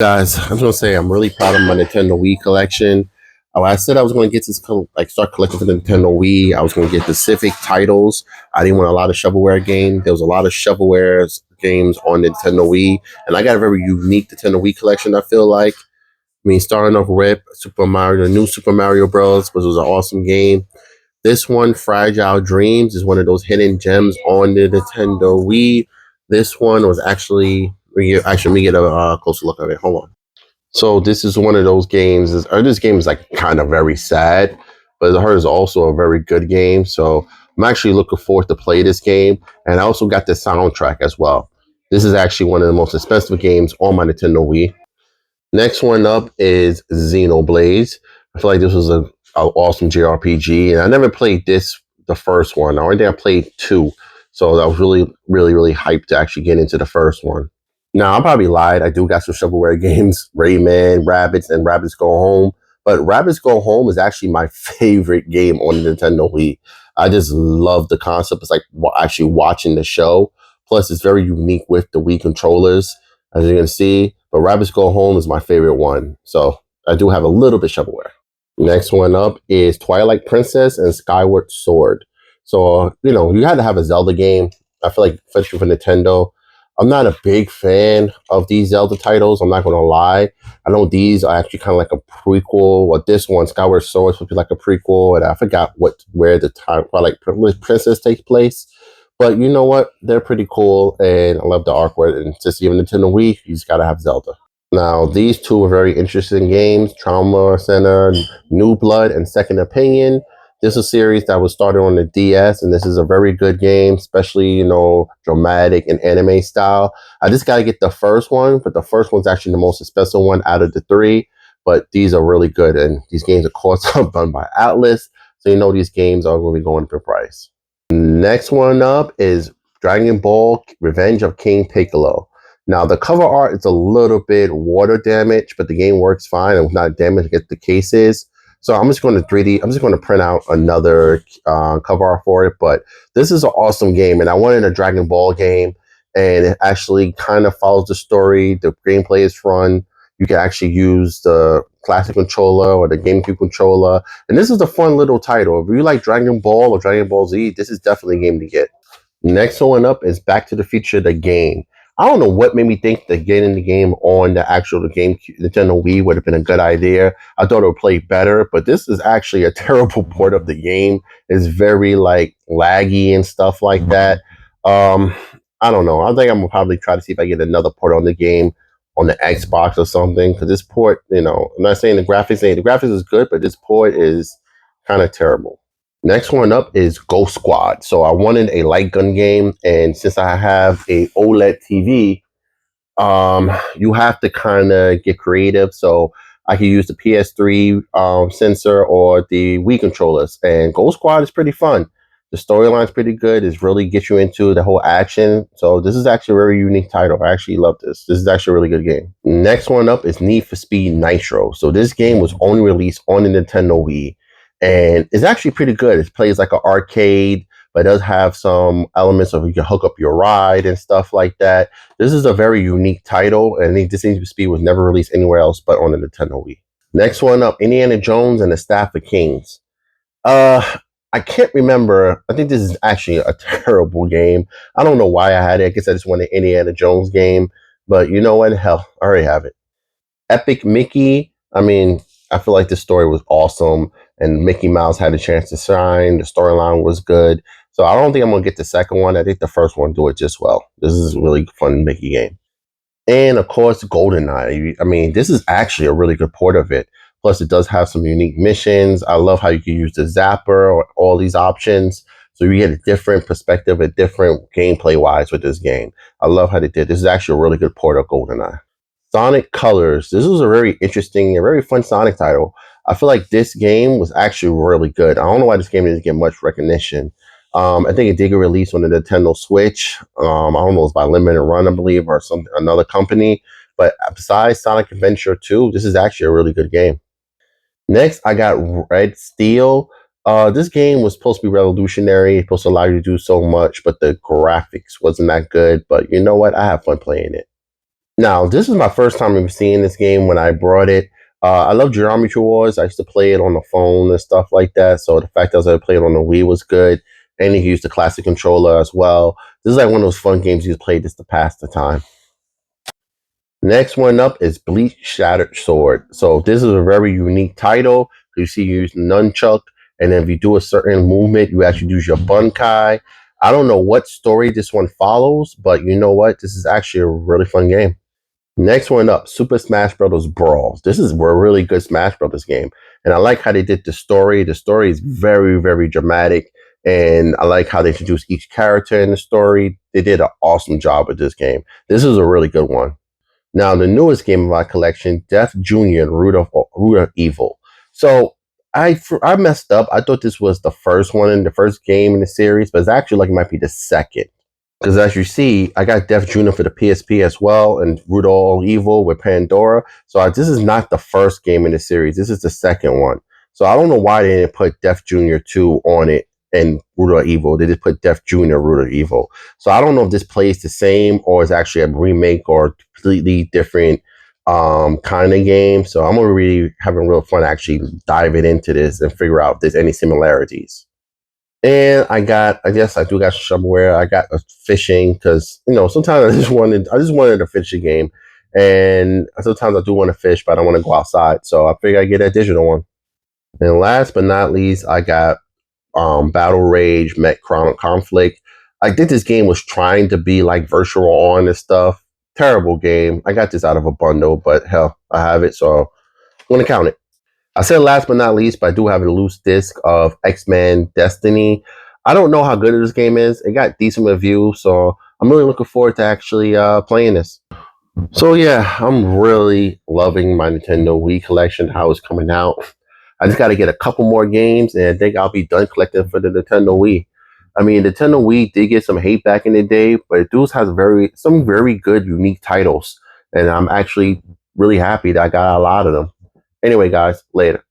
Guys, I was gonna say I'm really proud of my Nintendo Wii collection. I said I was gonna get this start collecting for the Nintendo Wii. I was gonna get specific titles. I didn't want a lot of shovelware games. There was a lot of shovelware games on Nintendo Wii, and I got a very unique Nintendo Wii collection. I feel like. I mean, starting off with Super Mario, the new Super Mario Bros, which was an awesome game. This one, Fragile Dreams, is one of those hidden gems on the Nintendo Wii. This one was actually, let me get a closer look at it. Hold on. So this is one of those games. This game is like kind of very sad, but it is also a very good game. So I'm actually looking forward to play this game, and I also got the soundtrack as well. This is actually one of the most expensive games on my Nintendo Wii. Next one up is Xenoblade. I feel like this was a awesome JRPG, and I never played the first one. I only think I played two, so I was really hyped to actually get into the first one. Now, I probably lied. I do got some shovelware games, Rayman, Rabbids, and Rabbids Go Home. But Rabbids Go Home is actually my favorite game on the Nintendo Wii. I just love the concept. It's like actually watching the show. Plus, it's very unique with the Wii controllers, as you can see. But Rabbids Go Home is my favorite one. So I do have a little bit shovelware. Next one up is Twilight Princess and Skyward Sword. So, you had to have a Zelda game. I feel like, especially for Nintendo. I'm not a big fan of these Zelda titles. I'm not going to lie. I know these are actually kind of like a prequel. Or this one, Skyward Sword, would be like a prequel, and I forgot where the time Twilight Princess takes place. But you know what? They're pretty cool, and I love the artwork. And just even Nintendo Wii, you just gotta have Zelda. Now, these two are very interesting games: Trauma Center, New Blood, and Second Opinion. This is a series that was started on the DS, and this is a very good game, especially, dramatic and anime style. I just got to get the first one, but the first one's actually the most expensive one out of the three. But these are really good, and these games, of course, are done by Atlus, so these games are going to be going for price. Next one up is Dragon Ball Revenge of King Piccolo. Now, the cover art is a little bit water damaged, but the game works fine and not damaged against the cases. So I'm just going to print out another cover art for it. But this is an awesome game, and I wanted a Dragon Ball game, and it actually kind of follows the story. The gameplay is fun. You can actually use the classic controller or the GameCube controller. And this is a fun little title. If you like Dragon Ball or Dragon Ball Z, this is definitely a game to get. Next one up is Back to the Future, the game. I don't know what made me think that getting the game on the actual Nintendo Wii would have been a good idea. I thought it would play better, but this is actually a terrible port of the game. It's very laggy and stuff like that. I don't know. I think I'm gonna probably try to see if I get another port on the game on the Xbox or something. Because this port, I'm not saying the graphics is good, but this port is kind of terrible. Next one up is Ghost Squad. So I wanted a light gun game, and since I have a OLED TV, you have to kind of get creative. So I can use the PS3 sensor or the Wii controllers, and Ghost Squad is pretty fun. The storyline is pretty good. It really gets you into the whole action. So this is actually a very unique title. I actually love this. This is actually a really good game. Next one up is Need for Speed Nitro. So this game was only released on the Nintendo Wii, and it's actually pretty good. It plays like an arcade, but it does have some elements of you can hook up your ride and stuff like that. This is a very unique title, and I think this Need for Speed was never released anywhere else but on the Nintendo Wii. Next one up, Indiana Jones and the Staff of Kings. I can't remember. I think this is actually a terrible game. I don't know why I had it. I guess I just wanted an Indiana Jones game. But you know what? Hell, I already have it. Epic Mickey. I mean, I feel like this story was awesome, and Mickey Mouse had a chance to shine. The storyline was good. So I don't think I'm going to get the second one. I think the first one do it just well. This is a really fun Mickey game. And of course, GoldenEye. I mean, this is actually a really good port of it. Plus, it does have some unique missions. I love how you can use the zapper or all these options. So you get a different perspective, a different gameplay wise with this game. I love how they did. This is actually a really good port of GoldenEye. Sonic Colors. This was a very interesting and very fun Sonic title. I feel like this game was actually really good. I don't know why this game didn't get much recognition. I think it did get released on the Nintendo Switch. I don't know, it was by Limited Run, I believe, or another company. But besides Sonic Adventure 2, this is actually a really good game. Next, I got Red Steel. This game was supposed to be revolutionary. It's supposed to allow you to do so much, but the graphics wasn't that good. But you know what? I have fun playing it. Now, this is my first time ever seeing this game when I brought it. I love Geometry Wars. I used to play it on the phone and stuff like that. So the fact that I was able to play it on the Wii was good. And you can use the classic controller as well. This is like one of those fun games you play just to pass the time. Next one up is Bleach Shattered Sword. So this is a very unique title. You see you use nunchuck, and then if you do a certain movement, you actually use your bunkai. I don't know what story this one follows, but you know what? This is actually a really fun game. Next one up, Super Smash Bros. Brawl. This is a really good Smash Bros. Game. And I like how they did the story. The story is very, very dramatic. And I like how they introduced each character in the story. They did an awesome job with this game. This is a really good one. Now, the newest game of my collection, Death Jr. and Root of Evil. So I messed up. I thought this was the first one in the first game in the series, but it's actually like it might be the second. Because as you see, I got Death Jr. for the PSP as well, and Root of All Evil with Pandora. So this is not the first game in the series. This is the second one. So I don't know why they didn't put Death Jr. 2 on it and Root of Evil. They just put Death Jr. Root of Evil. So I don't know if this plays the same or is actually a remake or completely different kind of game. So I'm gonna really having real fun actually diving into this and figure out if there's any similarities. And I guess I do got shovelware. I got a fishing because sometimes I just wanted a fishing game, and sometimes I do want to fish, but I don't want to go outside. So I figured I get a digital one. And last but not least, I got Battle Rage Met Conflict. I think this game was trying to be like virtual on and stuff. Terrible game. I got this out of a bundle, but hell, I have it, so I'm gonna count it. I said last but not least, but I do have a loose disc of X-Men Destiny. I don't know how good this game is. It got decent reviews, so I'm really looking forward to actually playing this. So yeah, I'm really loving my Nintendo Wii collection, how it's coming out. I just got to get a couple more games, and I think I'll be done collecting for the Nintendo Wii. I mean, Nintendo Wii did get some hate back in the day, but it does has some very good, unique titles, and I'm actually really happy that I got a lot of them. Anyway, guys, later.